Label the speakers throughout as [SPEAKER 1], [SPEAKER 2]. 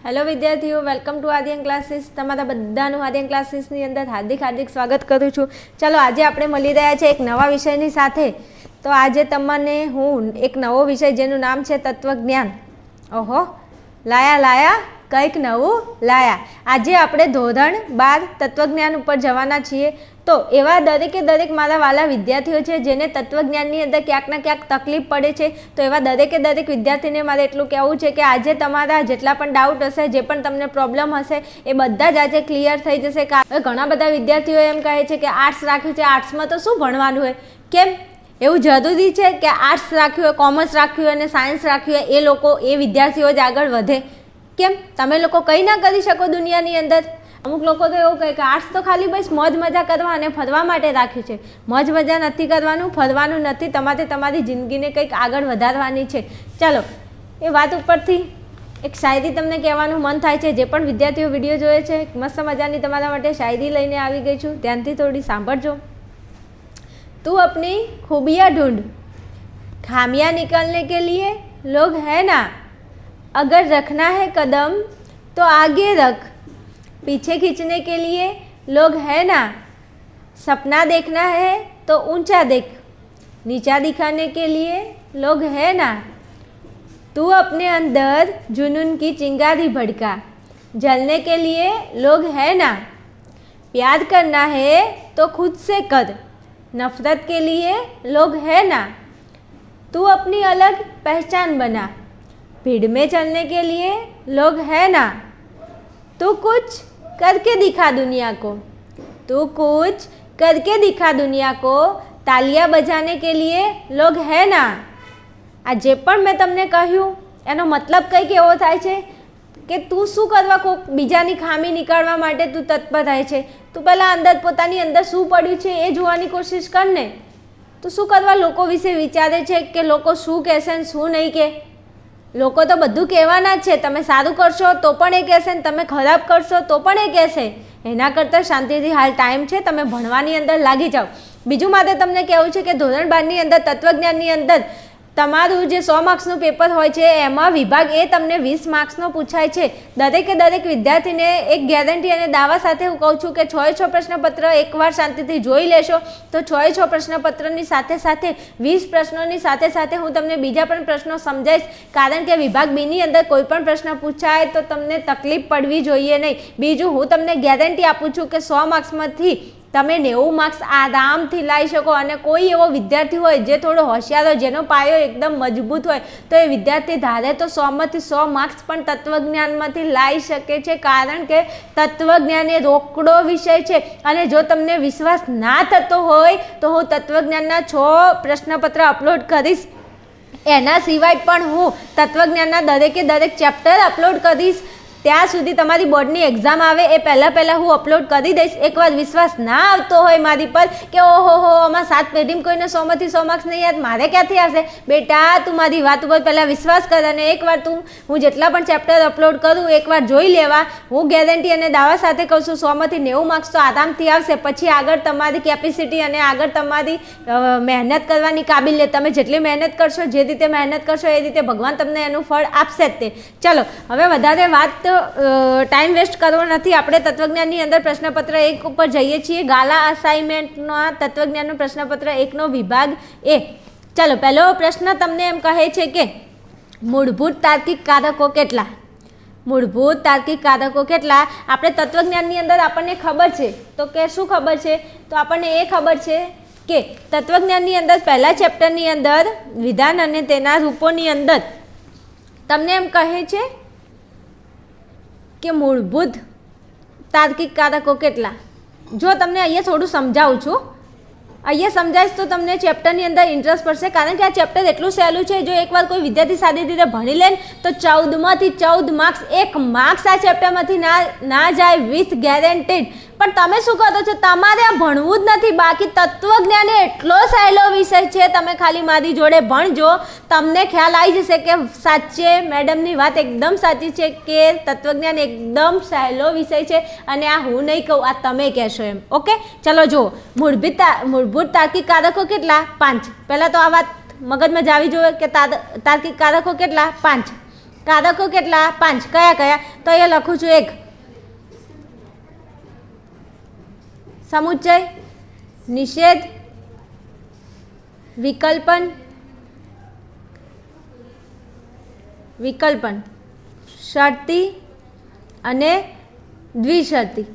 [SPEAKER 1] Hello વિદ્યાર્થીઓ, welcome to Adiyan classes. તમારા બધાનું આદિયન ક્લાસીસની અંદર હાર્દિક સ્વાગત કરું છું. ચાલો, આજે આપણે મળી રહ્યા છે એક નવા વિષયની સાથે. તો આજે તમને હું એક નવો વિષય જેનું નામ છે તત્વજ્ઞાન. ઓહો, લાયા કંઈક નવું લાયા. આજે આપણે ધોરણ 12 તત્વજ્ઞાન ઉપર જવાના છીએ. તો એવા દરેક મારા વાલા વિદ્યાર્થીઓ છે જેને તત્વજ્ઞાનની અંદર ક્યાંક ને ક્યાંક તકલીફ પડે છે. તો એવા દરેક વિદ્યાર્થીને મારે એટલું કહેવું છે કે આજે તમારા જેટલા પણ ડાઉટ હશે, જે પણ તમને પ્રોબ્લેમ હશે, એ બધા જ આજે ક્લિયર થઈ જશે. કારણ ઘણા બધા વિદ્યાર્થીઓ એમ કહે છે કે આર્ટ્સ રાખ્યું છે, આર્ટ્સમાં તો શું ભણવાનું હોય? કેમ એવું જરૂરી છે કે આર્ટ્સ રાખ્યું હોય, કોમર્સ રાખ્યું હોય અને સાયન્સ રાખ્યું હોય એ લોકો, એ વિદ્યાર્થીઓ જ આગળ વધે? કેમ તમે લોકો કંઈ ના કરી શકો દુનિયાની અંદર? અમુક લોકો તો એવું કહે કે આર્ટ્સ તો ખાલી બસ મોજ મજા કરવા અને ફરવા માટે રાખ્યું છે. મોજ મજા નથી કરવાનું, ફરવાનું નથી, તમારે તમારી જિંદગીને કંઈક આગળ વધારવાની છે. ચાલો, એ વાત ઉપરથી એક શાયરી તમને કહેવાનું મન થાય છે. જે પણ વિદ્યાર્થીઓ વિડીયો જોવે છે, મસ્ત મજાની તમારા માટે શાયરી લઈને આવી ગઈ છું. ધ્યાનથી થોડી સાંભળજો. તું अपनी खूबियाँ ढूंढ, खामियाँ निकालने के लिए लोग है ना, अगर रखना है कदम तो आगे रख, पीछे खींचने के लिए लोग है ना, सपना देखना है तो ऊंचा देख, नीचा दिखाने के लिए लोग है ना, तू अपने अंदर जुनून की चिंगारी भड़का, जलने के लिए लोग है ना, प्यार करना है तो खुद से कर, नफरत के लिए लोग है ना, तू अपनी अलग पहचान बना, भीड़ में चलने के लिए लोग है ना, तू कुछ करके दिखा दुनिया को, तू कुछ करके दिखा दुनिया को, तालियां बजाने के लिए लोग है ना. આ જે પણ મેં તમને કહ્યું એનો મતલબ કંઈક એવો થાય છે કે તું શું કરવા કોઈક બીજાની ખામી નીકાળવા માટે તું તત્પર થાય છે. તું પહેલાં અંદર પોતાની અંદર શું પડ્યું છે એ જોવાની કોશિશ કર ને. તું શું કરવા લોકો વિશે વિચારે છે કે લોકો શું કહેશે ને શું નહીં કહે? લોકો તો બધું કહેવાના જ છે. તમે સારું કરશો તો પણ એ કહેશે ને તમે ખરાબ કરશો તો પણ એ કહેશે. એના કરતાં શાંતિથી હાલ ટાઈમ છે, તમે ભણવાની અંદર લાગી જાઓ. બીજું મારે તમને કહેવું છે કે ધોરણ 12ની અંદર તત્વજ્ઞાનની અંદર તમારું જે 100 માર્ક્સનું પેપર હોય છે એમાં વિભાગ એ તમને 20 માર્ક્સનો પૂછાય છે. દરેક વિદ્યાર્થીને એક ગેરંટી અને દાવા સાથે હું કહું છું કે 6 પ્રશ્નપત્ર એકવાર શાંતિથી જોઈ લેશો તો 6 પ્રશ્નપત્રની સાથે 20 પ્રશ્નોની સાથે હું તમને બીજા પણ પ્રશ્નો સમજાવીશ. કારણ કે વિભાગ બીની અંદર કોઈ પણ પ્રશ્ન પૂછાય તો તમને તકલીફ પડવી જોઈએ નહીં. બીજું, હું તમને ગેરંટી આપું છું કે 100 માર્ક્સમાંથી તમે 90 માર્ક્સ આરામથી લાવી શકો. અને કોઈ એવો વિદ્યાર્થી હોય જે થોડો હોશિયાર હોય, જેનો પાયો એકદમ મજબૂત હોય, તો એ વિદ્યાર્થી ધારે તો 100માંથી 100 માર્ક્સ પણ તત્વજ્ઞાનમાંથી લાવી શકે છે. કારણ કે તત્વજ્ઞાન એ રોકડો વિષય છે. અને જો તમને વિશ્વાસ ના થતો હોય તો હું તત્વજ્ઞાનના 6 પ્રશ્નપત્ર અપલોડ કરીશ. એના સિવાય પણ હું તત્વજ્ઞાનના દરેક ચેપ્ટર અપલોડ કરીશ. ત્યાં સુધી તમારી બોર્ડની એક્ઝામ આવે એ પહેલાં હું અપલોડ કરી દઈશ. એકવાર વિશ્વાસ ના આવતો હોય મારી પર કે ઓહો આમાં 7 પેઢીમાં કોઈને 100માંથી 100 માર્ક્સ નહીં યાદ, મારે ક્યાંથી આવશે? બેટા, તું મારી વાત ઉપર પહેલાં વિશ્વાસ કર અને એકવાર હું જેટલા પણ ચેપ્ટર અપલોડ કરું એકવાર જોઈ લેવા. હું ગેરંટી અને દાવા સાથે કહું છું 100માંથી 90 માર્ક્સ તો આરામથી આવશે. પછી આગળ તમારી કેપેસિટી અને આગળ તમારી મહેનત કરવાની કાબિલિયત, તમે જેટલી મહેનત કરશો, જે રીતે મહેનત કરશો એ રીતે ભગવાન તમને એનું ફળ આપશે જ તે. ચાલો, હવે વધારે વાત ટાઈમ વેસ્ટ કરવો નથી. આપણે તત્વજ્ઞાનની અંદર પ્રશ્નપત્ર 1 ઉપર જઈએ છીએ. ગાલા અસાઇનમેન્ટના તત્વજ્ઞાનનો પ્રશ્નપત્ર 1નો વિભાગ એ. ચાલો, પહેલો પ્રશ્ન તમને એમ કહે છે કે મૂળભૂત તાર્કિક કારકો કેટલા? મૂળભૂત તાર્કિક કારકો કેટલા? આપણે તત્વજ્ઞાનની અંદર આપણને ખબર છે. તો કે શું ખબર છે? તો આપણને એ ખબર છે કે તત્વજ્ઞાનની અંદર પહેલા ચેપ્ટરની અંદર વિધાન અને તેના રૂપોની અંદર તમને એમ કહે છે કે મૂળભૂત તાર્કિક કારકો કેટલા. જો તમને અહીંયા થોડું સમજાવું છું, અહીંયા સમજાવીશ તો તમને ચેપ્ટરની અંદર ઇન્ટરેસ્ટ પડશે. કારણ કે આ ચેપ્ટર એટલું સહેલું છે. જો એકવાર કોઈ વિદ્યાર્થી સારી રીતે ભણી લે તો 14માંથી 14 માર્ક્સ, 1 માર્ક્સ આ ચેપ્ટરમાંથી ના જાય વિથ ગેરંટીડ. પણ તમે શું કરો છો? તમારે આ ભણવું જ નથી. બાકી તત્વજ્ઞાન એટલો સહેલો વિષય છે, તમે ખાલી મારી જોડે ભણજો, તમને ખ્યાલ આવી જશે કે સાચે મેડમની વાત એકદમ સાચી છે કે તત્વજ્ઞાન એકદમ સહેલો વિષય છે. અને આ હું નહીં કહું, આ તમે કહેશો એમ. ઓકે, ચલો જુઓ. મૂળભૂત તાર્કિક કારકો કેટલા? 5. પહેલાં તો આ વાત મગજમાં જ આવી જોઈએ કે તાર્કિક કારકો કેટલા? 5. કારકો કેટલા? 5. કયા કયા? તો અહીંયા લખું છું 1 સમુચ્ચય, નિષેધ, વિકલ્પન, શરતી અને દ્વિશરતી.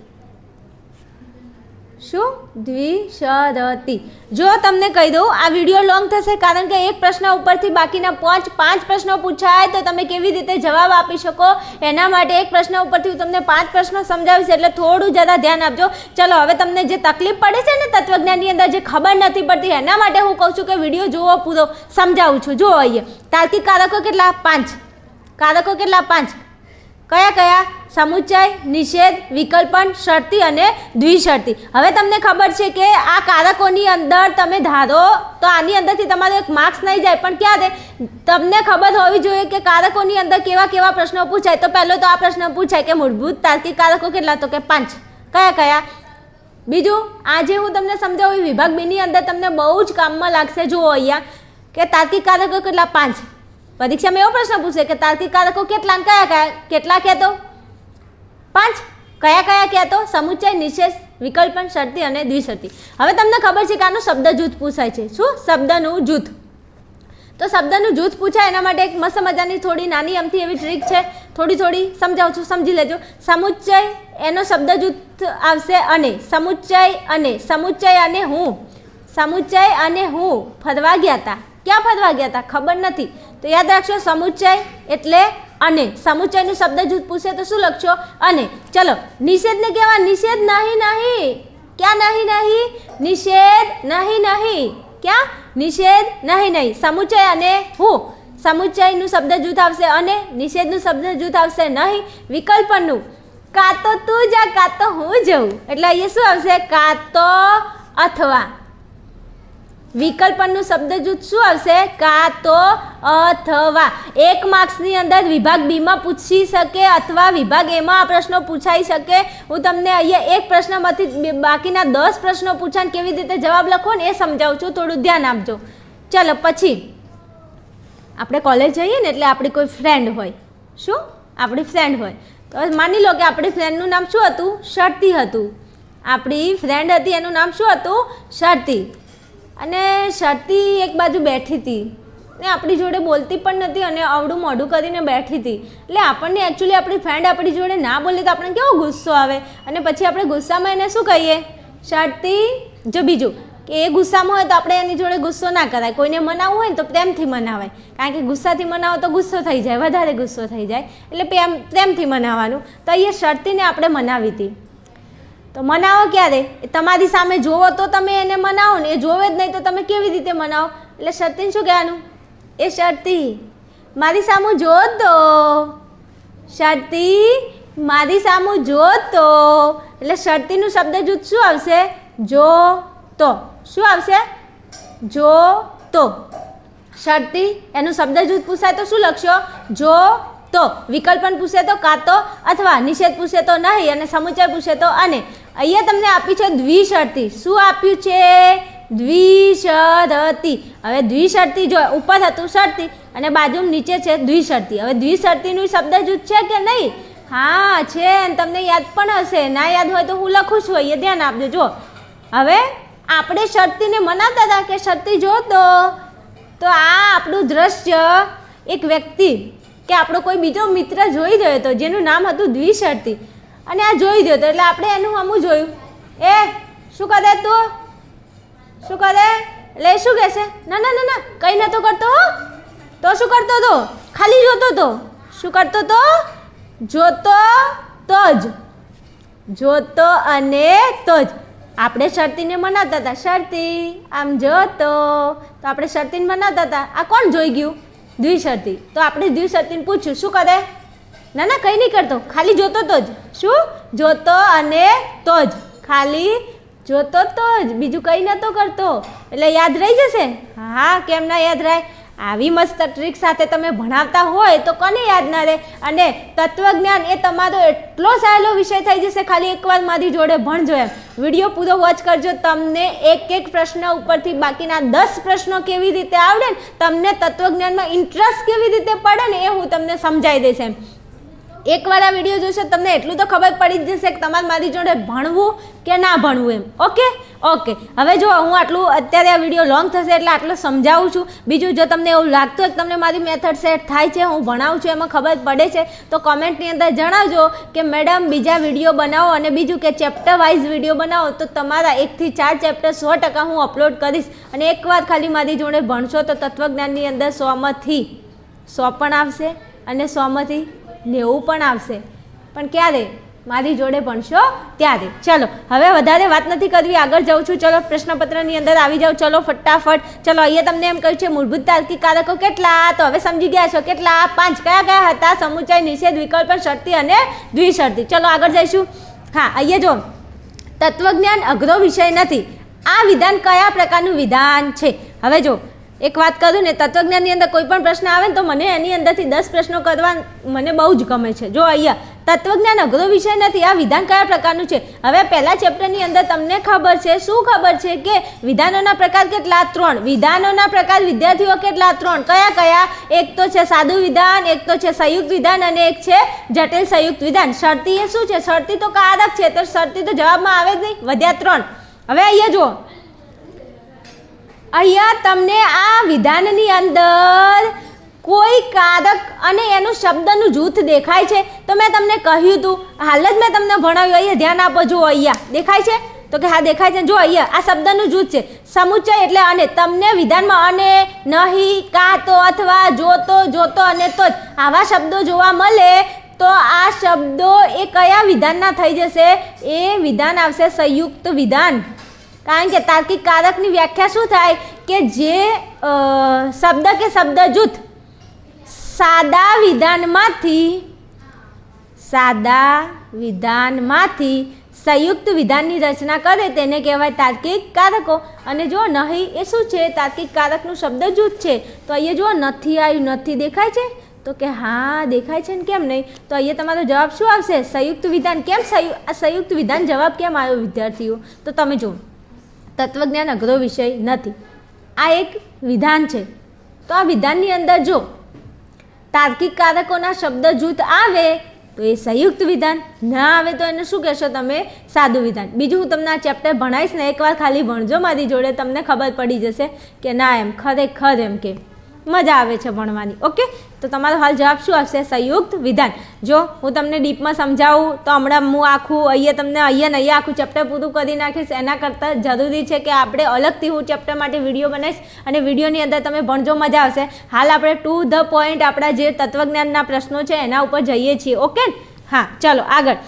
[SPEAKER 1] શું? દ્વિશરતી. જો તમને કહી દઉં આ વિડીયો લોંગ થશે કારણ કે એક પ્રશ્ન ઉપરથી બાકીના 5 પ્રશ્નો પૂછાય તો તમે કેવી રીતે જવાબ આપી શકો એના માટે એક પ્રશ્ન ઉપરથી હું તમને 5 પ્રશ્નો સમજાવીશ એટલે થોડું જરા ધ્યાન આપજો. ચલો હવે તમને જે તકલીફ પડે છે ને તત્વજ્ઞાનની અંદર જે ખબર નથી પડતી એના માટે હું કહું છું કે વિડીયો જુઓ પૂરો, સમજાવું છું. જુઓ અહીંયા તાર્કિક કારકો કેટલા? 5. કારકો કેટલા? 5. કયા કયા? સમુચ્ચય, નિષેધ, વિકલ્પન, શરતી અને દ્વિશરતી. હવે તમને ખબર છે કે આ કારકોની અંદર તમે ધારો તો આની અંદરથી તમારો એક માર્ક્સ નહીં જાય પણ ક્યારે તમને ખબર હોવી જોઈએ કે કારકોની અંદર કેવા કેવા પ્રશ્નો પૂછાય. તો પહેલો તો આ પ્રશ્ન પૂછાય કે મૂળભૂત તાર્કિક કારકો કેટલા? તો કે 5. કયા કયા? બીજું આજે હું તમને સમજાવું વિભાગ બીની અંદર તમને બહુ જ કામમાં લાગશે. જુઓ અહીંયા કે તાર્કિક કારકો કેટલા? 5. પરીક્ષામાં એવો પ્રશ્ન પૂછે કે તાર્કિક કારકો કેટલા ને કયા કયા? કેટલા કહેતો? 5. કયા કયા કહેતો? સમુચ્ચય, નિષેધ, વિકલ્પન, શરતી અને દ્વિશરતી. હવે તમને ખબર છે કે આનું શબ્દ જૂથ પૂછાય છે. શું? શબ્દનું જૂથ. તો શબ્દનું જૂથ પૂછાય એના માટે એક મસ્ત મજાની થોડી નાની અમથી એવી ટ્રીક છે, થોડી સમજાવું છું, સમજી લેજો. સમુચ્ચય એનો શબ્દ જૂથ આવશે અને સમુચ્ચય અને હું. સમુચ્ચય અને હું ફરવા ગયા હતા. ક્યાં ફરવા ગયા હતા? ખબર નથી. તો યાદ રાખશો સમુચ્ચય એટલે અને. સમુચ્ચયનું શબ્દ જૂથ પૂછે તો શું લખશો? અને. ચલો નિષેધને કેવા? નિષેધ નહીં. ક્યાં નહીં? નિષેધ નહીં. ક્યાં? નિષેધ નહીં. સમુચ્ચય અને હું. સમુચ્ચયનું શબ્દ જૂથ આવશે અને, નિષેધનું શબ્દ જૂથ આવશે નહીં. વિકલ્પનનું કાં તો તું જા કાં તો હું જઉં એટલે અહીંયા શું આવશે? કાં તો અથવા. વિકલ્પનનું શબ્દ જૂથ શું આવશે? કાં તો અથવા. 1 માર્ક્સની અંદર વિભાગ બીમાં પૂછી શકે અથવા વિભાગ એમાં આ પ્રશ્નો પૂછાઈ શકે. હું તમને અહીંયા એક પ્રશ્નમાંથી બાકીના 10 પ્રશ્નો પૂછાને કેવી રીતે જવાબ લખો ને એ સમજાવું છું, થોડું ધ્યાન આપજો. ચાલો પછી આપણે કોલેજ જઈએ ને એટલે આપણી કોઈ ફ્રેન્ડ હોય. શું? આપણી ફ્રેન્ડ હોય તો માની લો કે આપણી ફ્રેન્ડનું નામ શું હતું? શરતી હતું. આપણી ફ્રેન્ડ હતી એનું નામ શું હતું? શરતી. અને શરતી એક બાજુ બેઠી હતી ને આપણી જોડે બોલતી પણ નથી અને અવળું મોઢું કરીને બેઠી હતી. એટલે આપણને એકચ્યુઅલી આપણી ફ્રેન્ડ આપણી જોડે ના બોલે તો આપણને કેવો ગુસ્સો આવે અને પછી આપણે ગુસ્સામાં એને શું કહીએ? શરતી. જો બીજું કે એ ગુસ્સામાં હોય તો આપણે એની જોડે ગુસ્સો ના કરાય. કોઈને મનાવવું હોય ને તો પ્રેમથી મનાવાય કારણ કે ગુસ્સાથી મનાવો તો ગુસ્સો થઈ જાય, વધારે ગુસ્સો થઈ જાય એટલે પ્રેમથી મનાવવાનું. તો અહીંયા શરતીને આપણે મનાવી હતી. તો મનાવો ક્યારે? તમારી સામે જોવો તો તમે એને મનાવો ને, એ જોવે જ નહીં તો તમે કેવી રીતે મનાવો? એટલે શરતીને શું કહેવાનું? એ શરતી મારી સામું જો તો. શરતી મારી સામું જો તો. એટલે શરતીનું શબ્દ જૂથ શું આવશે? જો તો. શું આવશે? જો તો. શરતી એનું શબ્દ જૂથ પૂછાય તો શું લખશો? જો તો. વિકલ્પન પૂછે તો કાં તો અથવા, નિષેધ પૂછે તો નહીં અને સમુચ્ચય પૂછે તો અને. અહીંયા તમને આપી છે દ્વિશરતી. શું આપ્યું છે? દ્વિશરતી. હવે દ્વિશરતી જો ઉપર હતું શરતી અને બાજુમાં નીચે છે દ્વિશરતી. હવે દ્વિશરતીનું શબ્દ જૂથ છે કે નહીં? હા છે. તમને યાદ પણ હશે. ના યાદ હોય તો હું લખું છું, અહીંયા ધ્યાન આપજો. જો હવે આપણે શરતીને મનાવતા હતા કે શરતી જો તો આ આપણું દ્રશ્ય એક વ્યક્તિ કે આપણો કોઈ બીજો મિત્ર જોઈ ગયો હતો જેનું નામ હતું દ્વિશરતી અને આ જોઈ ગયો હતો એટલે આપણે એનું આમું જોયું. એ શું કરે તું? શું કરે? એટલે શું કહેશે? ના ના ના ના કંઈ નહોતો કરતો. તો શું કરતો હતો? ખાલી જોતો હતો. શું કરતો હતો? જોતો તો જ. જોતો અને તો જ. આપણે શરતીને મનાવતા હતા. શરતી આમ જોતો તો આપણે શરતીને મનાવતા હતા. આ કોણ જોઈ ગયું? દ્વિશરતી. તો આપણે દ્વિશરતીને પૂછ્યું શું કરે? ના ના કંઈ નહીં કરતો, ખાલી જોતો તો જ. શું? જોતો અને તો જ. ખાલી જોતો તો જ, બીજું કંઈ નહોતો કરતો. એટલે યાદ રહી જશે? હા, કેમ ના યાદ રહે? આવી મસ્ત ટ્રીક સાથે તમે ભણાવતા હોય તો કોને યાદ ના રહે. અને તત્વજ્ઞાન એ તમારો એટલો સહેલો વિષય થઈ જશે, ખાલી એકવાર મારી જોડે ભણજો એમ. વિડીયો પૂરો વોચ કરજો, તમને એક પ્રશ્ન ઉપરથી બાકીના 10 પ્રશ્નો કેવી રીતે આવડે ને, તમને તત્વજ્ઞાનમાં ઇન્ટરેસ્ટ કેવી રીતે પડે ને એ હું તમને સમજાવી દઈશ એમ. એકવાર આ વિડીયો જોશો તમને એટલું તો ખબર પડી જ જશે કે તમારે મારી જોડે ભણવું કે ના ભણવું એમ. ઓકે. હવે જો હું આટલું અત્યારે આ વિડીયો લોંગ થશે એટલે આટલું સમજાવું છું. બીજું જો તમને એવું લાગતું હોય કે તમને મારી મેથડ સેટ થાય છે, હું ભણાવું છું, એમાં ખબર પડે છે, તો કોમેન્ટની અંદર જણાવજો કે મેડમ બીજા વિડીયો બનાવો. અને બીજું કે ચેપ્ટર વાઇઝ વિડીયો બનાવો તો તમારા 1 થી 4 ચેપ્ટર 100% હું અપલોડ કરીશ. અને એકવાર ખાલી મારી જોડે ભણશો તો તત્વજ્ઞાનની અંદર 100માંથી 100 પણ આવશે અને 100માંથી 90 પણ આવશે. પણ ક્યારે? મારી જોડે ભણશો ત્યારે. ચલો હવે વધારે વાત નથી કરવી, આગળ જાઉં છું. ચલો પ્રશ્નપત્રની અંદર આવી જાઓ. ચલો ફટાફટ. ચલો અહીંયા તમને એમ કહ્યું છે મૂળભૂત તાર્કિક કારકો કેટલા, તો હવે સમજી ગયા છો કેટલા? 5. કયા હતા? સમુચ્ચય, નિષેધ, વિકલ્પન, શરતી અને દ્વિશરતી. ચલો આગળ જઈશું. હા, અહીંયા જો તત્વજ્ઞાન અઘરો વિષય નથી. આ વિધાન કયા પ્રકારનું વિધાન છે? હવે જો એક વાત કરું ને, તત્વજ્ઞાનની અંદર કોઈ પણ પ્રશ્ન આવે ને તો મને એની અંદરથી 10 પ્રશ્નો કરવા મને બહુ જ ગમે છે. જો અહીંયા તત્વજ્ઞાન અઘરો વિષય નથી, આ વિધાન કયા પ્રકારનું છે? હવે પહેલા ચેપ્ટરની અંદર તમને ખબર છે, શું ખબર છે કે વિધાનોના પ્રકાર કેટલા? 3. વિધાનોના પ્રકાર વિદ્યાર્થીઓ કેટલા? 3. કયા? એક તો છે સાદું વિધાન, એક તો છે સંયુક્ત વિધાન અને એક છે જટિલ સંયુક્ત વિધાન. શરતી એ શું છે? શરતી તો કારક છે, તો શરતી તો જવાબમાં આવે જ નહીં, વધ્યા 3. હવે અહીંયા જુઓ, અહીંયા તમને આ વિધાનની અંદર કોઈ કારક અને એનું શબ્દનું જૂથ દેખાય છે? તો મેં તમને કહ્યું હતું, હાલ જ મેં તમને ભણાવ્યું. અહીંયા ધ્યાન આપો. જુઓ અહીંયા દેખાય છે? તો કે હા દેખાય છે. જો અહીંયા આ શબ્દનું જૂથ છે. સમુચ્ચય એટલે અને. તમને વિધાનમાં અને, નહીં, કાં તો, અથવા, જોતો અને તો જ આવા શબ્દો જોવા મળે તો આ શબ્દો એ કયા વિધાનના થઈ જશે? એ વિધાન આવશે સંયુક્ત વિધાન. કારણ કે તાર્કિક કારકની વ્યાખ્યા શું થાય કે જે શબ્દ કે શબ્દ જૂથ સાદા વિધાનમાંથી સંયુક્ત વિધાનની રચના કરે તેને કહેવાય તાર્કિક કારકો. અને જો નહીં એ શું છે? તાર્કિક કારકનું શબ્દ જૂથ છે. તો અહીંયા જો નથી આવ્યું, નથી દેખાય છે? તો કે હા દેખાય છે ને, કેમ નહીં? તો અહીંયા તમારો જવાબ શું આવશે? સંયુક્ત વિધાન. કેમ આ સંયુક્ત વિધાન જવાબ કેમ આવ્યો વિદ્યાર્થીઓ? તો તમે જુઓ, તત્વજ્ઞાન અઘરો વિષય નથી, આ એક વિધાન છે. તો આ વિધાનની અંદર જો તાર્કિક કારકોના શબ્દ જૂથ આવે તો એ સંયુક્ત વિધાન, ના આવે તો એને શું કહેશો તમે? સાદું વિધાન. બીજું હું તમને આ ચેપ્ટર ભણાવીશ ને, એકવાર ખાલી ભણજો મારી જોડે, તમને ખબર પડી જશે કે ના એમ ખરેખર એમ કે મજા આવે છે ભણવાની. ઓકે, તો તમારો હાલ જવાબ શું આવશે? સંયુક્ત વિધાન. જો હું તમને ડીપમાં સમજાવું તો હમણાં હું આખું અહીંયા આખું ચેપ્ટર પૂરું કરી નાખીશ. એના કરતાં જરૂરી છે કે આપણે અલગથી હું ચેપ્ટર માટે વિડીયો બનાવીશ અને વિડીયોની અંદર તમે ભણજો, મજા આવશે. હાલ આપણે ટુ ધ પોઈન્ટ આપણા જે તત્વજ્ઞાનના પ્રશ્નો છે એના ઉપર જઈએ છીએ. ઓકે, હા ચાલો આગળ.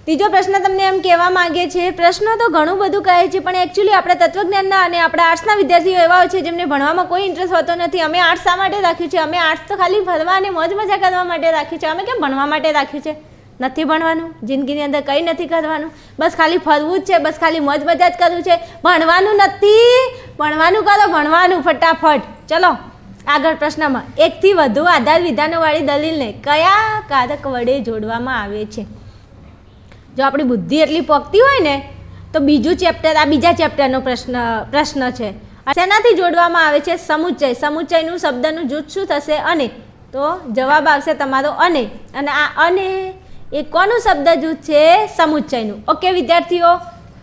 [SPEAKER 1] ત્રીજો પ્રશ્ન તમને એમ કહેવા માંગે છે, પ્રશ્નો તો ઘણું બધું કહે છે પણ એકચ્યુઅલી આપણે તત્વજ્ઞાનના અને આપણા આર્ટ્સના વિદ્યાર્થીઓ એવા હોય છે જેમને ભણવામાં કોઈ ઇન્ટરેસ્ટ હોતો નથી. અમે આર્ટ્સ શા માટે રાખ્યું છે? અમે આર્ટ્સ તો ખાલી ફરવા અને મોજ મજા કરવા માટે રાખ્યું છે. અમે કેમ ભણવા માટે રાખ્યું છે? નથી ભણવાનું, જિંદગીની અંદર કંઈ નથી કરવાનું, બસ ખાલી ફરવું જ છે, બસ ખાલી મોજ મજા જ કરવું છે. ભણવાનું નથી, ભણવાનું કરો, ભણવાનું ફટાફટ. ચલો આગળ પ્રશ્નમાં, 1 થી વધુ આધાર વિધાનોવાળી દલીલને કયા કારક વડે જોડવામાં આવે છે? જો આપણી બુદ્ધિ એટલી પોકતી હોય ને તો બીજું ચેપ્ટર, આ બીજા ચેપ્ટરનો પ્રશ્ન છે. શેનાથી જોડવામાં આવે છે? સમુચ્ચય. સમુચ્ચયનું શબ્દનું જૂથ શું થશે? અને. તો જવાબ આવશે તમારો અને. અને આ અને એ કોનું શબ્દ જૂથ છે? સમુચ્ચયનું. ઓકે વિદ્યાર્થીઓ,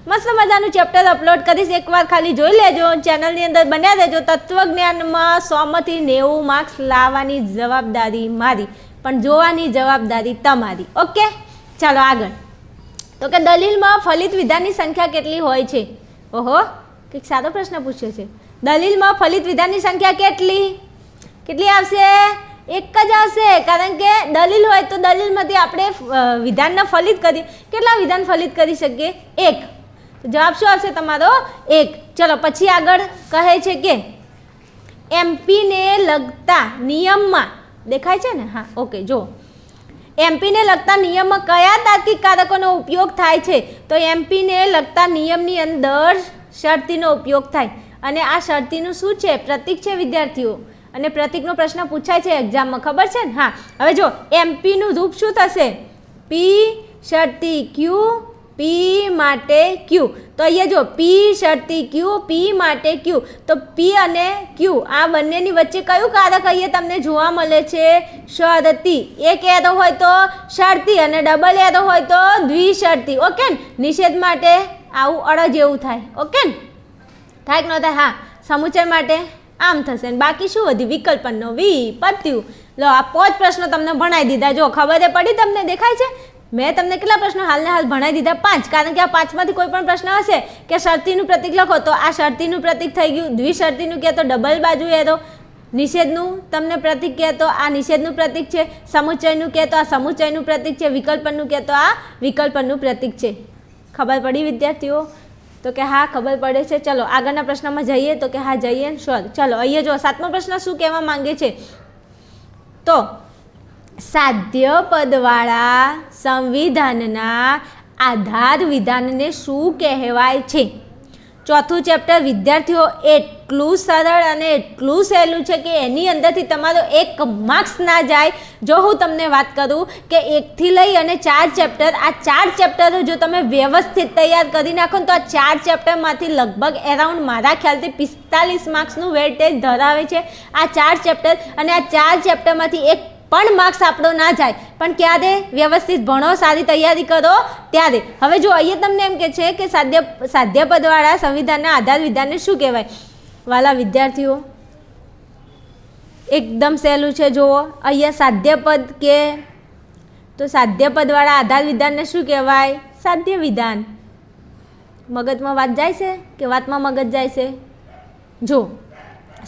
[SPEAKER 1] મસ્ત મજાનું ચેપ્ટર અપલોડ કરીશ, એકવાર ખાલી જોઈ લેજો, ચેનલની અંદર બન્યા રહેજો. તત્વજ્ઞાનમાં 100માંથી 90 માર્ક્સ લાવવાની જવાબદારી મારી, પણ જોવાની જવાબદારી તમારી. ઓકે ચાલો આગળ. તો કે દલીલમાં ફલિત વિધાનની સંખ્યા કેટલી હોય છે? ઓહો, કંઈક સાદો પ્રશ્ન પૂછ્યો છે. દલીલમાં ફલિત વિધાનની સંખ્યા કેટલી આવશે? 1 જ આવશે, કારણ કે દલીલ હોય તો દલીલમાંથી આપણે વિધાનને ફલિત કરીએ. કેટલા વિધાન ફલિત કરી શકીએ? 1. જવાબ શું આવશે તમારો? 1. ચલો પછી આગળ કહે છે કે એમપીને લગતા નિયમમાં, દેખાય છે ને? હા ઓકે. જો એમપીને લગતા નિયમમાં કયા તાર્કિક કારકોનો ઉપયોગ થાય છે? તો એમપીને લગતા નિયમની અંદર શરતીનો ઉપયોગ થાય. અને આ શરતીનું શું છે? પ્રતીક છે વિદ્યાર્થીઓ. અને પ્રતીકનો પ્રશ્ન પૂછાય છે એક્ઝામમાં, ખબર છે ને? હા, હવે જો એમપીનું રૂપ શું થશે? પી શરતી ક્યુ, પી માટે ક્યુ. તો અહીંયા જો પી શરતી ક્યુ, પી માટે ક્યુ. તો પી અને ક્યુ આ બંનેની વચ્ચે કયું કારક અહીંયા તમને જોવા મળે છે? શરતી. એક એરો હોય તો શરતી અને ડબલ એરો હોય તો દ્વિશરતી. ઓકે ને? નિષેધ માટે આવું અડ જેવું થાય. ઓકે ને? થાય કે ન થાય? હા. સમુચય માટે આમ થશે ને બાકી શું વધ્યું? વિકલ્પનનો વી પત્યું. લો, આ 5 પ્રશ્નો તમને ભણાવી દીધા. જો ખબર પડી તમને? દેખાય છે? મેં તમને કેટલા પ્રશ્નો હાલને હાલ ભણાવી દીધા? 5. કારણ કે આ 5માંથી કોઈ પણ પ્રશ્ન હશે કે શરતીનું પ્રતીક લખો તો આ શરતીનું પ્રતીક થઈ ગયું. દ્વિશરતીનું કહે તો ડબલ બાજુ એરો. નિષેધનું તમને પ્રતીક કહે તો આ નિષેધનું પ્રતીક છે. સમુચયનું કહે તો આ સમુચયનું પ્રતીક છે. વિકલ્પનનું કહે તો આ વિકલ્પનનું પ્રતીક છે. ખબર પડી વિદ્યાર્થીઓ? તો કે હા ખબર પડે છે. ચલો આગળના પ્રશ્નમાં જઈએ. તો કે હા જઈએ ને શ્યોર. ચલો અહીંયા જો 7મો પ્રશ્ન શું કહેવા માંગે છે? તો સાધ્ય પદવાળા સંવિધાનના આધાર વિધાનને શું કહેવાય છે? ચોથું ચેપ્ટર વિદ્યાર્થીઓ એટલું સરળ અને એટલું સહેલું છે કે એની અંદરથી તમારો 1 માર્ક્સ ના જાય. જો હું તમને વાત કરું કે 1 થી લઈ અને 4 ચેપ્ટર, આ 4 ચેપ્ટરો જો તમે વ્યવસ્થિત તૈયાર કરી નાખો ને તો આ 4 ચેપ્ટરમાંથી લગભગ એરાઉન્ડ મારા ખ્યાલથી 45 માર્ક્સનું વેઇટેજ ધરાવે છે આ 4 ચેપ્ટર. અને આ 4 ચેપ્ટરમાંથી 1 પણ માર્ક્સ આપણો ના જાય. પણ ક્યારે? વ્યવસ્થિત ભણો, સારી તૈયારી કરો ત્યારે. હવે જો અહીંયા તમને એમ કે છે કે સાધ્ય પદવાળા સંવિધાનના આધાર વિધાનને શું કહેવાય? વાલા વિદ્યાર્થીઓ એકદમ સહેલું છે. જુઓ અહીંયા સાધ્ય પદ કે તો સાધ્ય પદવાળા આધાર વિધાનને શું કહેવાય? સાધ્ય વિધાન. મગજમાં વાત જાય છે કે વાતમાં મગજ જાય છે? જો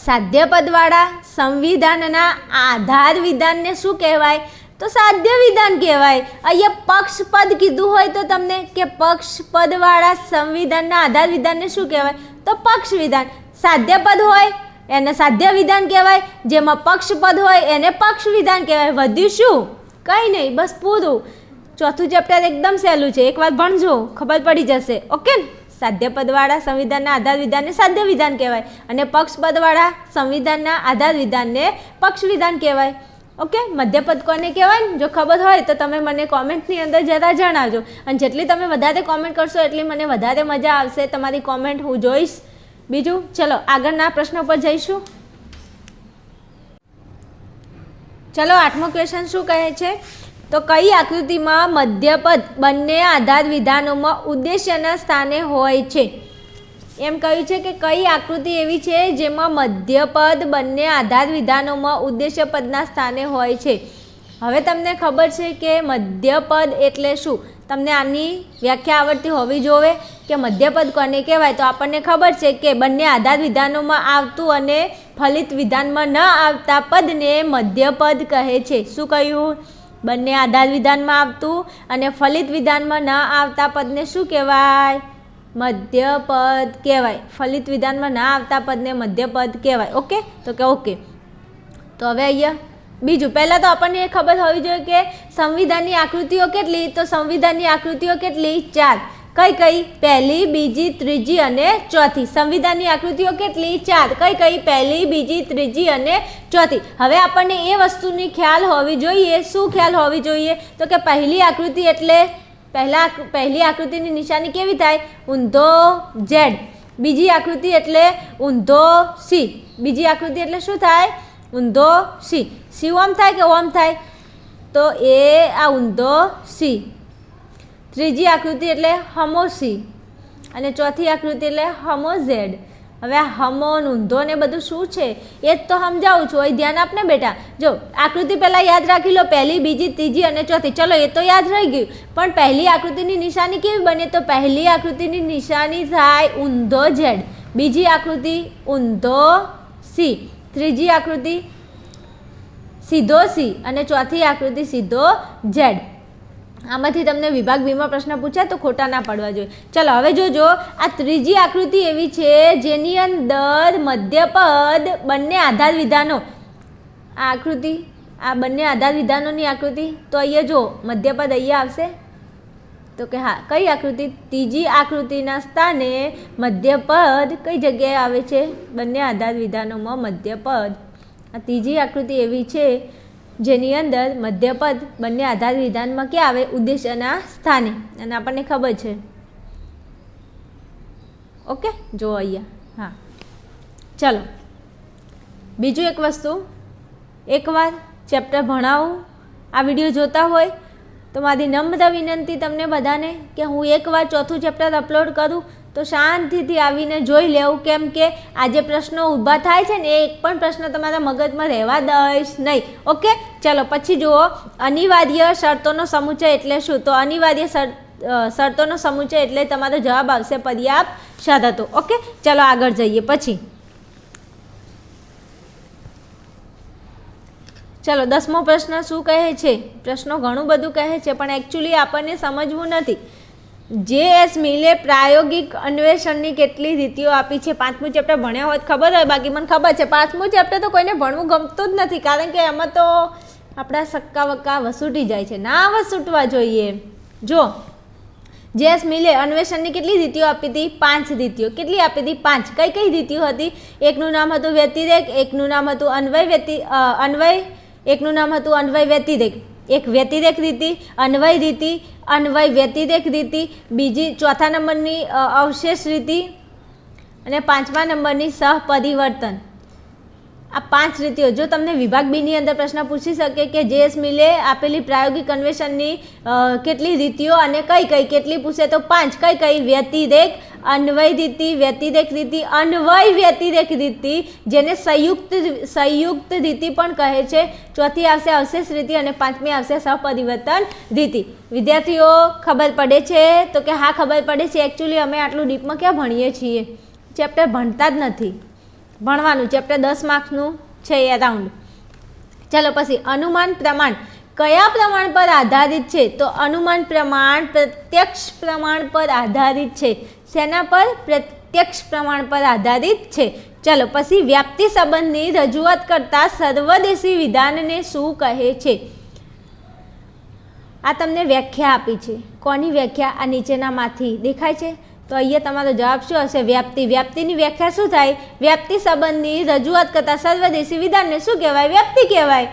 [SPEAKER 1] સાધ્ય પદવાળા સંવિધાનના આધાર વિધાનને શું કહેવાય? તો સાધ્ય વિધાન કહેવાય. અહીંયા પક્ષપદ કીધું હોય તો તમને કે પક્ષપદવાળા સંવિધાનના આધાર વિધાનને શું કહેવાય? તો પક્ષ વિધાન. સાધ્ય પદ હોય એને સાધ્ય વિધાન કહેવાય. જેમાં પક્ષપદ હોય એને પક્ષ વિધાન કહેવાય. વધ્યું શું? કંઈ નહીં, બસ પૂરું. ચોથું ચેપ્ટર એકદમ સહેલું છે. એક વાર ભણજો, ખબર પડી જશે. ઓકે ને? સાધ્ય પદવાળા સંવિધાનના આધાર વિધાનને સાધ્ય વિધાન કહેવાય અને પક્ષપદવાળા સંવિધાનના આધાર વિધાનને પક્ષ વિધાન કહેવાય. ઓકે? મધ્યપદ કોને કહેવાય ને જો ખબર હોય તો તમે મને કોમેન્ટની અંદર જરા જણાવજો. અને જેટલી તમે વધારે કોમેન્ટ કરશો એટલી મને વધારે મજા આવશે. તમારી કોમેન્ટ હું જોઈશ. બીજું ચલો આગળના પ્રશ્નો પર જઈશું. ચલો 8મો ક્વેશ્ચન શું કહે છે? તો કઈ આકૃતિમાં મધ્યપદ બંને આધાર વિધાનોમાં ઉદ્દેશ્યના સ્થાને હોય છે? એમ કહ્યું છે કે કઈ આકૃતિ એવી છે જેમાં મધ્યપદ બંને આધાર વિધાનોમાં ઉદ્દેશ્ય પદના સ્થાને હોય છે? હવે તમને ખબર છે કે મધ્યપદ એટલે શું? તમને આની વ્યાખ્યા આવડતી હોવી જોઈએ કે મધ્યપદ કોને કહેવાય. તો આપણને ખબર છે કે બંને આધાર વિધાનોમાં આવતું અને ફલિત વિધાનમાં ન આવતા પદને મધ્યપદ કહે છે. શું કહ્યું? બંને આધાર વિધાનમાં આવતું અને ફલિત વિધાનમાં ન આવતા પદને શું કહેવાય? મધ્યપદ કહેવાય. ફલિત વિધાનમાં ના આવતા પદને મધ્યપદ કહેવાય. ઓકે? તો કે ઓકે. તો હવે અહીંયા બીજું પહેલાં તો આપણને એ ખબર હોવી જોઈએ કે સંવિધાનની આકૃતિઓ કેટલી? તો સંવિધાનની આકૃતિઓ કેટલી? 4. કઈ કઈ? પહેલી, બીજી, ત્રીજી અને ચોથી. સંવિધાનની આકૃતિઓ કેટલી? 4. કઈ કઈ? પહેલી, બીજી, ત્રીજી અને ચોથી. હવે આપણને એ વસ્તુની ખ્યાલ હોવી જોઈએ. શું ખ્યાલ હોવી જોઈએ? તો કે પહેલી આકૃતિ એટલે પહેલી આકૃતિની નિશાની કેવી થાય? ઊંધો Z. બીજી આકૃતિ એટલે ઊંધો C. બીજી આકૃતિ એટલે શું થાય? ઊંધો C. C ઓમ થાય કે ઓમ થાય? તો એ આ ઊંધો C. ત્રીજી આકૃતિ એટલે હમો C અને ચોથી આકૃતિ એટલે હમો Z. હવે આ હમો ઊંધો ને બધું શું છે એ જ તો સમજાવું છું. અહીં ધ્યાન આપને બેટા. જો આકૃતિ પહેલાં યાદ રાખી લો. પહેલી, બીજી, ત્રીજી અને ચોથી. ચલો એ તો યાદ રહી ગયું. પણ પહેલી આકૃતિની નિશાની કેવી બને? તો પહેલી આકૃતિની નિશાની થાય ઊંધો Z. બીજી આકૃતિ ઊંધો C. ત્રીજી આકૃતિ સીધો C અને ચોથી આકૃતિ સીધો Z. આમાંથી તમને વિભાગ બીમાં પ્રશ્ન પૂછાય તો ખોટા ના પડવા જોઈએ. ચલો હવે જોજો. આ ત્રીજી આકૃતિ એવી છે જેની અંદર મધ્યપદ બંને આધાર વિધાનો. આ આકૃતિ આ બંને આધાર વિધાનોની આકૃતિ. તો અહીંયા જો મધ્યપદ અહીંયા આવશે. તો કે હા કઈ આકૃતિ? ત્રીજી આકૃતિના સ્થાને મધ્યપદ કઈ જગ્યાએ આવે છે? બંને આધાર વિધાનોમાં મધ્યપદ આ ત્રીજી આકૃતિ એવી છે જેની અંદર મધ્યપદ બંને આધાર વિધાનમાં ક્યાં આવે? ઉદ્દેશ્યના સ્થાને. અને આપણને ખબર છે. ઓકે, જો અહીંયા. હા, ચલો બીજું એક વસ્તુ, એકવાર ચેપ્ટર ભણાવું, આ વિડીયો જોતા હોય તો મારી નમ્ર વિનંતી તમને બધાને કે હું એકવાર ચોથું ચેપ્ટર અપલોડ કરું તો શાંતિથી આવીને જોઈ લેવું, કેમ કે આ જે પ્રશ્નો ઊભા થાય છે ને એ એક પણ પ્રશ્ન તમારા મગજમાં રહેવા દઈશ નહીં. ઓકે, ચલો પછી જુઓ, અનિવાર્ય શરતોનો સમુચય એટલે શું? તો અનિવાર્ય શરતોનો સમુચય એટલે તમારો જવાબ આવશે પર્યાપ્ત શરતો. ઓકે, ચલો આગળ જઈએ. પછી ચલો 10મો પ્રશ્ન શું કહે છે? પ્રશ્નો ઘણું બધું કહે છે પણ એકચ્યુઅલી આપણને સમજવું નથી. જે.એસ. મિલે પ્રાયોગિક અન્વેષણની કેટલી રીતિઓ આપી છે? 5મું ચેપ્ટર ભણ્યા હોય ખબર હોય, બાકી મને ખબર છે 5મું ચેપ્ટર તો કોઈને ભણવું ગમતું જ નથી, કારણ કે એમાં તો આપણા સક્કા વક્કા વસૂટી જાય છે. ના વસૂટવા જોઈએ. જો જે.એસ. મિલે અન્વેષણની કેટલી રીતિઓ આપી હતી? 5 રીતિઓ. કેટલી આપી હતી? 5. કઈ કઈ રીતિઓ હતી? એકનું નામ હતું વ્યતિરેક, એકનું નામ હતું એકનું નામ હતું અન્વય વ્યતિરેક, એક વ્યતિરેક રીતિ, અન્વય રીતિ, અન્વય વ્યતિરેક રીતિ, બીજી ચોથા નંબરની અવશેષ રીતિ અને 5મા નંબરની સહપરિવર્તન. આ 5 રીતિઓ. જો તમને વિભાગ બીની અંદર પ્રશ્ન પૂછી શકે કે જે.એસ. મિલે આપેલી પ્રાયોગિક અન્વેષણની કેટલી રીતિઓ અને કઈ કઈ, કેટલી પૂછે તો 5. કઈ કઈ? વ્યતિરેક, અન્વય રીતિ, વ્યતિરેક રીતિ, અન્વય વ્યતિરેક રીતિ, જેને સંયુક્ત રીતિ પણ કહે છે. ચોથી આવશે અવશેષ રીતિ અને 5મી આવશે સહપરિવર્તન રીતિ. વિદ્યાર્થીઓ ખબર પડે છે? તો કે હા ખબર પડે છે. એકચ્યુઅલી અમે આટલું ડીપમાં ક્યાં ભણીએ છીએ? ચેપ્ટર ભણતા જ નથી. ભણવાનું ચેપ્ટર 10 માર્ક્સનું છે અરાઉન્ડ. ચાલો પછી અનુમાન પ્રમાણ કયા પ્રમાણ પર આધારિત છે? તો અનુમાન પ્રમાણ પ્રત્યક્ષ પ્રમાણ પર આધારિત છે. શેના પર? પ્રત્યક્ષ પ્રમાણ પર આધારિત છે. ચાલો પછી વ્યાપ્તિ સંબંધની રજૂઆત કરતા સર્વદેશી વિધાનને શું કહે છે? આ તમને વ્યાખ્યા આપી છે. કોની વ્યાખ્યા? આ નીચેનામાંથી દેખાય છે. તો અહીંયા તમારો જવાબ શું હશે? વ્યાપ્તિ. વ્યાપ્તિની વ્યાખ્યા શું થાય? વ્યાપ્તિ સંબંધની રજૂઆત કરતા સર્વદેશી વિધાનને શું કહેવાય? વ્યાપ્તિ કહેવાય.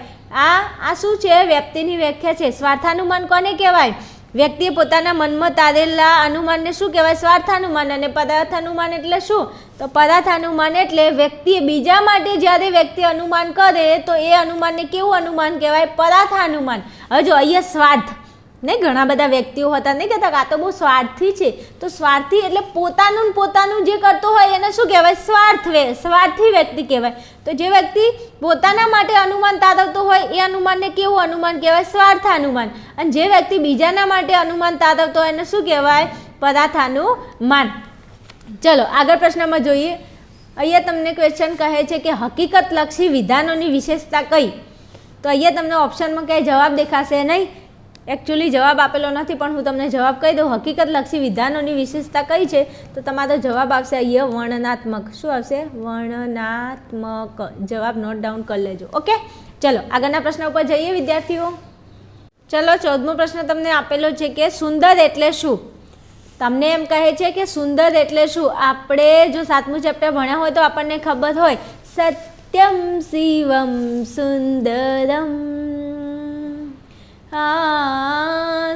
[SPEAKER 1] આ શું છે? વ્યાપ્તિની વ્યાખ્યા છે. સ્વાર્થાનુમાન કોને કહેવાય? વ્યક્તિએ પોતાના મનમાં તારેલા અનુમાનને શું કહેવાય? સ્વાર્થાનુમાન. અને પદાર્થાનુમાન એટલે શું? તો પદાર્થાનુમાન એટલે વ્યક્તિએ બીજા માટે જ્યારે વ્યક્તિ અનુમાન કરે તો એ અનુમાનને કેવું અનુમાન કહેવાય? પદાર્થાનુમાન. હવે જો અહીંયા સ્વાર્થ નહીં, ઘણા બધા વ્યક્તિઓ હતા નહીં કહેતા આ તો બહુ સ્વાર્થી છે. તો સ્વાર્થી એટલે પોતાનું જે કરતો હોય એને શું કહેવાય? સ્વાર્થી વ્યક્તિ કહેવાય. તો જે વ્યક્તિ પોતાના માટે અનુમાન તારવતો હોય એ અનુમાનને કેવું અનુમાન કહેવાય? સ્વાર્થાનુમાન. અને જે વ્યક્તિ બીજાના માટે અનુમાન તારવતો હોય એને શું કહેવાય? પદાર્થાનુમાન. ચલો આગળ પ્રશ્નમાં જોઈએ. અહીંયા તમને ક્વેશ્ચન કહે છે કે હકીકતલક્ષી વિધાનોની વિશેષતા કઈ? તો અહીંયા તમને ઓપ્શનમાં ક્યાંય જવાબ દેખાશે નહીં. એકચ્યુઅલી જવાબ આપેલો નથી પણ હું તમને જવાબ કહી દઉં. હકીકતલક્ષી વિધાનોની વિશેષતા કઈ છે? તો તમારો જવાબ આવશે અહીંયા વર્ણનાત્મક. શું આવશે? વર્ણનાત્મક. જવાબ નોટ ડાઉન કરી લેજો. ઓકે, ચલો આગળના પ્રશ્ન ઉપર જઈએ વિદ્યાર્થીઓ. ચલો 14મો પ્રશ્ન તમને આપેલો છે કે સુંદર એટલે શું? તમને એમ કહે છે કે સુંદર એટલે શું? આપણે જો 7મું ચેપ્ટર ભણ્યા હોય તો આપણને ખબર હોય સત્યમ શિવમ સુંદરમ.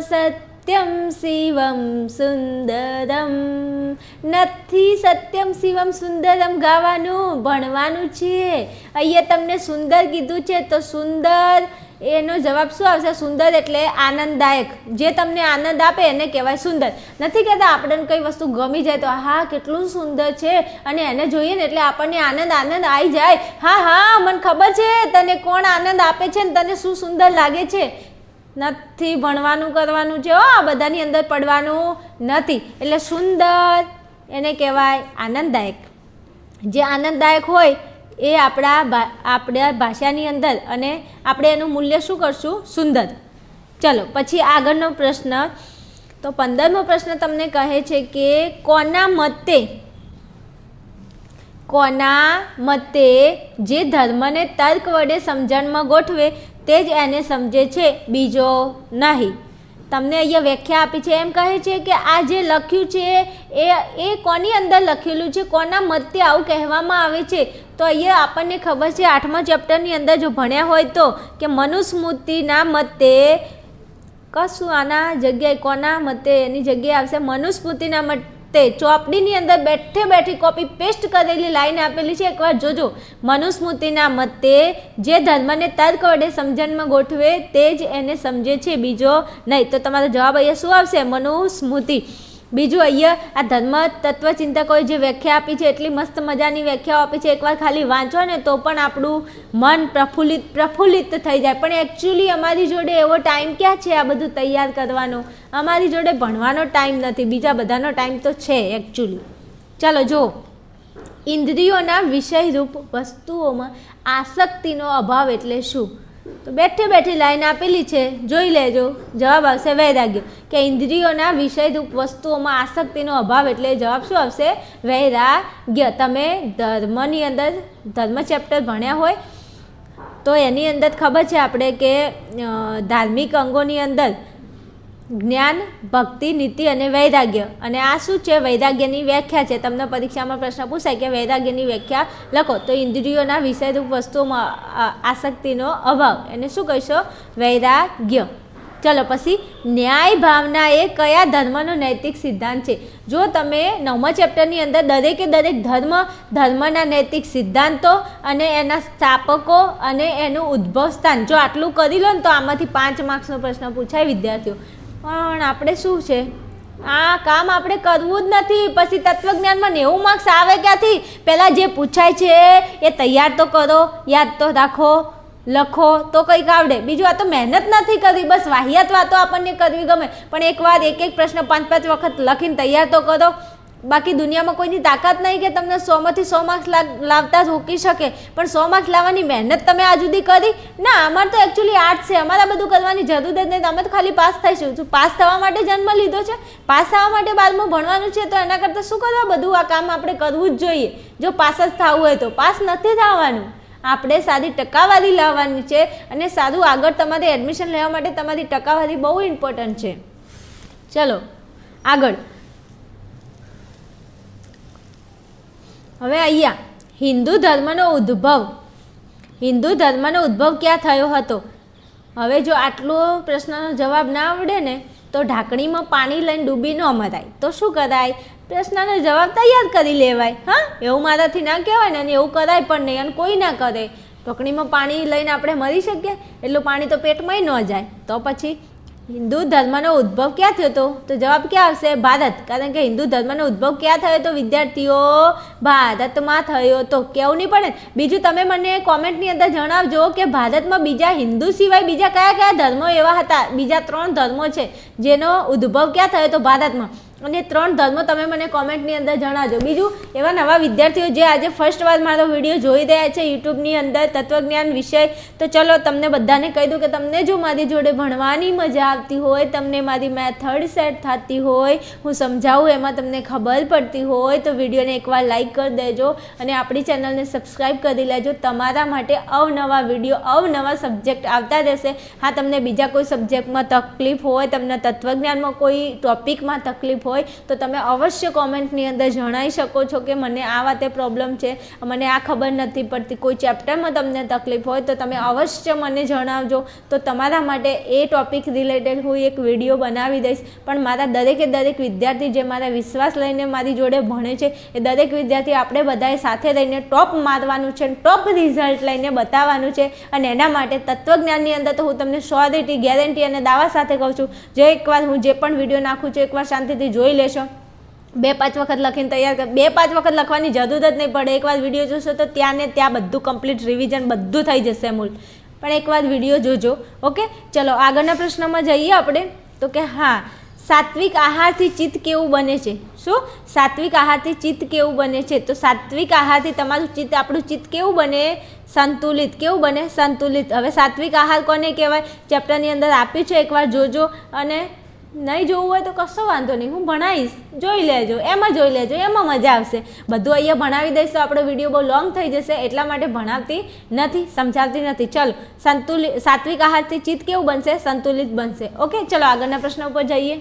[SPEAKER 1] સત્યમ શિવમ સુંદરમ. નથી સત્યમ શિવમ સુંદરમ ગાવાનું, ભણવાનું છે. અહીંયા તમને સુંદર કીધું છે તો સુંદર એનો જવાબ શું આવશે? સુંદર એટલે આનંદદાયક. જે તમને આનંદ આપે એને કહેવાય સુંદર. નથી કહેતા આપણને કઈ વસ્તુ ગમી જાય તો હા કેટલું સુંદર છે અને એને જોઈએ ને એટલે આપણને આનંદ આવી જાય. હા મને ખબર છે તને કોણ આનંદ આપે છે ને તને શું સુંદર લાગે છે. નથી, ભણવાનું કરવાનું છે. આ બધાની અંદર પડવાનું નથી. એટલે સુંદર એને કહેવાય આનંદદાયક. જે આનંદદાયક હોય એ આપણા ભાષાની અંદર અને આપણે એનું મૂલ્ય શું કરશું? સુંદર. ચલો પછી આગળનો પ્રશ્ન. તો 15મો પ્રશ્ન તમને કહે છે કે કોના મતે જે ધર્મને તર્ક વડે સમજણમાં ગોઠવે તે જ એને સમજે છે, બીજો નહીં. તમને અહીંયા વ્યાખ્યા આપી છે. એમ કહે છે કે આ જે લખ્યું છે એ કોની અંદર લખેલું છે, કોના મતે આવું કહેવામાં આવે છે. તો અહીંયા આપણને ખબર છે 8મા ચેપ્ટરની અંદર જો ભણ્યા હોય તો કે મનુસ્મૃતિના મતે કશું આના જગ્યાએ કોના મતે એની જગ્યાએ આવશે મનુસ્મૃતિના મતે. ચોપડીની અંદર બેઠે બેઠી કોપી પેસ્ટ કરેલી લાઈન આપેલી છે, એકવાર જોજો. મનુસ્મૃતિના મતે જે ધર્મને તર્ક વડે સમજણમાં ગોઠવે તે જ એને સમજે છે, બીજો નહીં. તો તમારો જવાબ અહીંયા શું આવશે? મનુસ્મૃતિ. બીજું અહીંયા આ ધર્મ તત્વચિંતકોએ જે વ્યાખ્યા આપી છે એટલી મસ્ત મજાની વ્યાખ્યાઓ આપી છે, એકવાર ખાલી વાંચો ને તો પણ આપણું મન પ્રફુલ્લિત થઈ જાય. પણ એકચ્યુઅલી અમારી જોડે એવો ટાઈમ ક્યાં છે આ બધું તૈયાર કરવાનો? અમારી જોડે ભણવાનો ટાઈમ નથી, બીજા બધાનો ટાઈમ તો છે એકચ્યુઅલી. ચાલો જો, ઇન્દ્રિયોના વિષયરૂપ વસ્તુઓમાં આસક્તિનો અભાવ એટલે શું? તો બેઠે બેઠી લાઈન આપેલી છે, જોઈ લેજો. જવાબ આવશે વૈરાગ્ય. કે ઇન્દ્રિયોના વિષયરૂપ વસ્તુઓમાં આસક્તિનો અભાવ એટલે જવાબ શું આવશે? વૈરાગ્ય. તમે ધર્મની અંદર ધર્મ ચેપ્ટર ભણ્યા હોય તો એની અંદર ખબર છે આપણે કે ધાર્મિક અંગોની અંદર જ્ઞાન, ભક્તિ, નીતિ અને વૈરાગ્ય. અને આ શું છે? વૈરાગ્યની વ્યાખ્યા છે. તમને પરીક્ષામાં પ્રશ્ન પૂછાય કે વૈરાગ્યની વ્યાખ્યા લખો, તો ઇન્દ્રિયોના વિષયરૂપ વસ્તુઓમાં આસક્તિનો અભાવ એને શું કહીશો? વૈરાગ્ય. ચલો પછી, ન્યાય ભાવના એ કયા ધર્મનો નૈતિક સિદ્ધાંત છે? જો તમે 9મા ચેપ્ટરની અંદર દરેકે દરેક ધર્મના નૈતિક સિદ્ધાંતો અને એના સ્થાપકો અને એનું ઉદ્ભવ સ્થાન જો આટલું કરી લો ને તો આમાંથી 5 માર્ક્સનો પ્રશ્ન પૂછાય વિદ્યાર્થીઓ. પણ આપણે શું છે, આ કામ આપણે કરવું જ નથી. પછી તત્વજ્ઞાનમાં 90 માર્ક્સ આવે ક્યાંથી? પહેલાં જે પૂછાય છે એ તૈયાર તો કરો, યાદ તો રાખો, લખો તો કંઈક આવડે. બીજું આ તો મહેનત નથી કરવી, બસ વાહિયાત વાતો આપણને કરવી ગમે. પણ એકવાર એક પ્રશ્ન 5 વખત લખીને તૈયાર તો કરો. બાકી દુનિયામાં કોઈની તાકાત નહીં કે તમને 100માંથી 100 માર્ક્સ લાવતા રોકી શકે. પણ 100 માર્ક્સ લાવવાની મહેનત તમે આજ સુધી કરી ના? અમારે તો એકચ્યુઅલી આર્ટ્સ છે, અમારે બધું કરવાની જરૂર જ નહીં. અમે તો ખાલી પાસ થઈશું. પાસ થવા માટે જન્મ લીધો છે, પાસ થવા માટે 12મું ભણવાનું છે. તો એના કરતાં શું કરવા? બધું આ કામ આપણે કરવું જ જોઈએ. જો પાસ જ થવું હોય તો. પાસ નથી થવાનું, આપણે સારી ટકાવારી લાવવાની છે. અને સારું આગળ તમારે એડમિશન લેવા માટે તમારી ટકાવારી બહુ ઇમ્પોર્ટન્ટ છે. ચલો આગળ. હવે અહીંયા હિન્દુ ધર્મનો ઉદ્ભવ ક્યાં થયો હતો? હવે જો આટલો પ્રશ્નનો જવાબ ના આવડે ને તો ઢાંકણીમાં પાણી લઈને ડૂબી ન મરાય. તો શું કરાય? પ્રશ્નનો જવાબ તૈયાર કરી લેવાય. હા, એવું મારાથી ના કહેવાય ને, અને એવું કરાય પણ નહીં, અને કોઈ ના કરે. ઢાંકણીમાં પાણી લઈને આપણે મરી શકીએ? એટલું પાણી તો પેટમાં ન જાય. તો પછી હિન્દુ ધર્મનો ઉદ્ભવ ક્યાં થયો હતો? તો જવાબ ક્યાં આવશે? ભારત. કારણ કે હિન્દુ ધર્મનો ઉદ્ભવ ક્યાં થયો હતો વિદ્યાર્થીઓ? ભારતમાં થયો હતો. કેવું નહીં પડે. બીજું તમે મને કોમેન્ટની અંદર જણાવજો કે ભારતમાં બીજા હિન્દુ સિવાય બીજા કયા કયા ધર્મો એવા હતા? બીજા 3 ધર્મો છે જેનો ઉદ્ભવ ક્યાં થયો હતો? ભારતમાં. અને 3 ધર્મો તમે મને કોમેન્ટની અંદર જણાવજો. બીજું એવા નવા વિદ્યાર્થીઓ જે આજે ફર્સ્ટ વાર મારો વિડીયો જોઈ રહ્યા છે યુટ્યુબની અંદર તત્વજ્ઞાન વિષય, તો ચલો તમને બધાને કહી દઉં કે તમને જો મારી જોડે ભણવાની મજા આવતી હોય, તમને મારી મેથડ સેટ થતી હોય, હું સમજાવું એમાં તમને ખબર પડતી હોય તો વિડીયોને એકવાર લાઈક કરી દેજો અને આપણી ચેનલને સબસ્ક્રાઈબ કરી લેજો. તમારા માટે અવનવા વિડીયો, અવનવા સબ્જેક્ટ આવતા રહેશે. હા, તમને બીજા કોઈ સબ્જેક્ટમાં તકલીફ હોય, તમને તત્વજ્ઞાનમાં કોઈ ટોપિકમાં તકલીફ હોય તો તમે અવશ્ય કોમેન્ટની અંદર જણાવી શકો છો કે મને આ વાતે પ્રોબ્લેમ છે, મને આ ખબર નથી પડતી. કોઈ ચેપ્ટરમાં તમને તકલીફ હોય તો તમે અવશ્ય મને જણાવજો. તો તમારા માટે એ ટોપિક રિલેટેડ હું એક વિડીયો બનાવી દઈશ. પણ મારા દરેકે દરેક વિદ્યાર્થી જે મારા વિશ્વાસ લઈને મારી જોડે ભણે છે એ દરેક વિદ્યાર્થી આપણે બધાએ સાથે રહીને ટોપ મારવાનું છે, ટોપ રિઝલ્ટ લઈને બતાવવાનું છે. અને એના માટે તત્વજ્ઞાનની અંદર તો હું તમને 100% ગેરંટી અને દાવા સાથે કહું છું, જે એકવાર હું જે પણ વિડીયો નાખું છું એકવાર શાંતિથી જોઈ લેશો. 2-5 વખત લખીને તૈયાર કર. 2-5 વખત લખવાની જરૂર જ નહીં પડે. એકવાર વિડીયો જોશો તો ત્યાં ને ત્યાં બધું કમ્પ્લીટ રિવિઝન બધું થઈ જશે મૂળ. પણ એકવાર વિડીયો જોજો. ઓકે, ચલો આગળના પ્રશ્નમાં જઈએ આપણે. તો કે હા, સાત્વિક આહારથી ચિત્ત કેવું બને છે? શું? સાત્વિક આહારથી ચિત્ત કેવું બને છે? તો સાત્વિક આહારથી તમારું ચિત્ત, આપણું ચિત્ત કેવું બને? સંતુલિત. કેવું બને? સંતુલિત. હવે સાત્વિક આહાર કોને કહેવાય? ચેપ્ટરની અંદર આપ્યું છે, એકવાર જોજો અને નહીં જોવું હોય તો કશો વાંધો નહીં, હું ભણાવીશ, જોઈ લેજો, એમાં મજા આવશે. બધું અહીંયા ભણાવી દઈશ તો આપણો વિડીયો બહુ લોંગ થઈ જશે, એટલા માટે ભણાવતી નથી, સમજાવતી નથી. ચલો, સાત્વિક આહારથી ચિત્ત કેવું બનશે? સંતુલિત બનશે. ઓકે, ચલો આગળના પ્રશ્ન ઉપર જઈએ.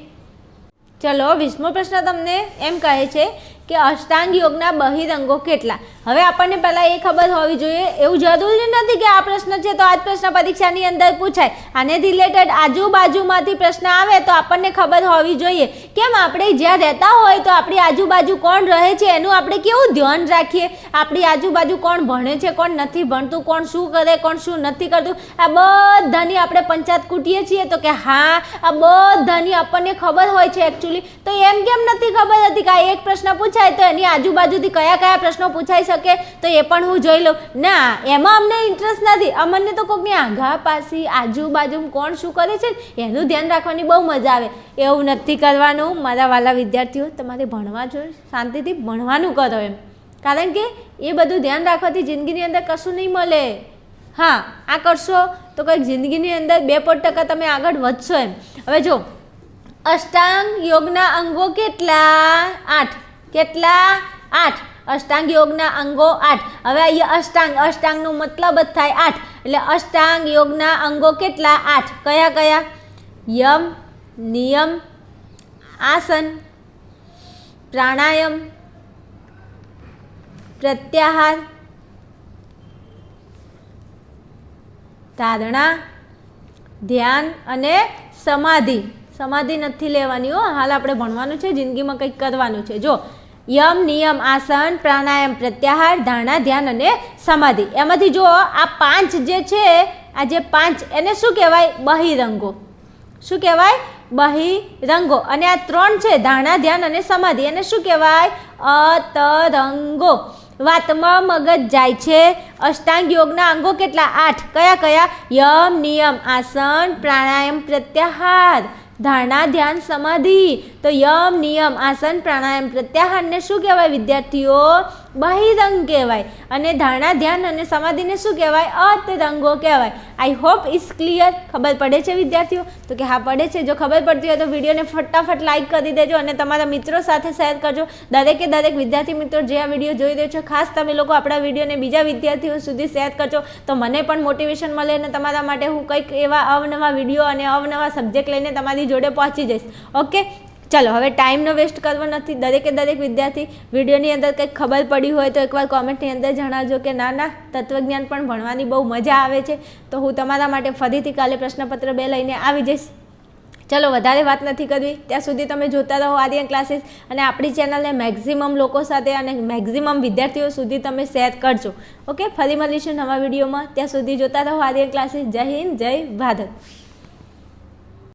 [SPEAKER 1] ચલો, 20મો પ્રશ્ન તમને એમ કહે છે કે અષ્ટાંગ યોગના બહિરંગો કેટલા? હવે આપણને પહેલાં એ ખબર હોવી જોઈએ. એવું જરૂરી નથી કે આ પ્રશ્ન છે તો આ જ પ્રશ્ન પરીક્ષાની અંદર પૂછાય. આને રિલેટેડ આજુબાજુમાંથી પ્રશ્ન આવે તો આપણને ખબર હોવી જોઈએ. કેમ? આપણે જ્યાં રહેતા હોય તો આપણી આજુબાજુ કોણ રહે છે એનું આપણે કેવું ધ્યાન રાખીએ. આપણી આજુબાજુ કોણ ભણે છે, કોણ નથી ભણતું, કોણ શું કરે, કોણ શું નથી કરતું, આ બધાની આપણે પંચાયત કૂટીએ છીએ. તો કે હા, આ બધાની આપણને ખબર હોય છે એકચ્યુઅલી. તો એમ કેમ નથી ખબર હતી કે આ એક પ્રશ્ન પૂછાય તો એની આજુબાજુથી કયા કયા પ્રશ્નો પૂછાઈ શકે તો એ પણ હું જોઈ લઉં? ના, એમાં અમને ઇન્ટરેસ્ટ નથી. અમને તો કોઈકની આઘા પાછી આજુબાજુ કોણ શું કરે છે એનું ધ્યાન રાખવાની બહુ મજા આવે. એવું નથી કરવાનું મારા વાલા વિદ્યાર્થીઓ. તમારે ભણવા જોઈએ, શાંતિથી ભણવાનું કરો એમ. કારણ કે એ બધું ધ્યાન રાખવાથી જિંદગીની અંદર કશું નહીં મળે. હા, આ કરશો તો કંઈક જિંદગીની અંદર 2% તમે આગળ વધશો એમ. હવે જો, અષ્ટાંગ યોગના અંગો કેટલા? 8. કેટલા? 8. અષ્ટાંગ યોગના અંગો 8. હવે અહીંયા અષ્ટાંગનો મતલબ જ થાય 8. એટલે અષ્ટાંગ યોગના અંગો કેટલા? 8. કયા કયા? યમ, નિયમ, આસન, પ્રાણાયામ, પ્રત્યાહાર, ધારણા, ધ્યાન અને સમાધિ. સમાધિ નથી લેવાની હો, હાલ આપણે ભણવાનું છે, જિંદગીમાં કંઈક કરવાનું છે. જો, યમ, નિયમ, આસન, પ્રાણાયામ, પ્રત્યાહાર, ધારણા, ધ્યાન અને સમાધિ. એમાંથી જો આ 5 જે છે, આ જે 5 એને શું કહેવાય? બહિરંગો. શું કહેવાય? બહિરંગો. અને આ 3 છે, ધારણા, ધ્યાન અને સમાધિ, એને શું કહેવાય? અતરંગો. વાતમાં મગજ જાય છે. અષ્ટાંગ યોગના અંગો કેટલા? 8. કયા કયા? યમ, નિયમ, આસન, પ્રાણાયામ, પ્રત્યાહાર, ધારણા, ધ્યાન, સમાધિ. તો યમ, નિયમ, આસન, પ્રાણાયામ, પ્રત્યાહારને શું કહેવાય વિદ્યાર્થીઓ? બહિરંગ કહેવાય. અને ધારણા, ધ્યાન અને સમાધિને શું કહેવાય? અતરંગો કહેવાય. I hope is clear. ખબર પડે છે વિદ્યાર્થીઓ? તો કે હા પડે છે. જો ખબર પડતી હોય તો વિડીયોને ફટાફટ લાઇક કરી દેજો અને તમારા મિત્રો સાથે શેર કરજો. દરેકે દરેક વિદ્યાર્થી મિત્રો જે આ વિડીયો જોઈ રહ્યો છે, ખાસ તમે લોકો આપણા વિડીયોને બીજા વિદ્યાર્થીઓ સુધી શેર કરજો તો મને પણ મોટિવેશન મળે અને તમારા માટે હું કંઈક એવા અવનવા વિડીયો અને અવનવા સબ્જેક્ટ લઈને તમારી જોડે પહોંચી જઈશ. ઓકે, ચલો, હવે ટાઈમનો વેસ્ટ કરવો નથી. દરેકે દરેક વિદ્યાર્થી વિડીયોની અંદર કંઈક ખબર પડી હોય તો એકવાર કોમેન્ટની અંદર જણાવજો કે ના, તત્વજ્ઞાન પણ ભણવાની બહુ મજા આવે છે. તો હું તમારા માટે ફરીથી કાલે પ્રશ્નપત્ર 2 લઈને આવી જઈશ. ચલો, વધારે વાત નથી કરવી. ત્યાં સુધી તમે જોતા રહો આર્યન ક્લાસીસ અને આપણી ચેનલને મેક્ઝિમમ લોકો સાથે અને મેક્ઝિમમ વિદ્યાર્થીઓ સુધી તમે શેર કરજો. ઓકે, ફરી મળીશું નવા વિડીયોમાં. ત્યાં સુધી જોતા રહો આર્યન ક્લાસીસ. જય હિન્દ, જય ભારત.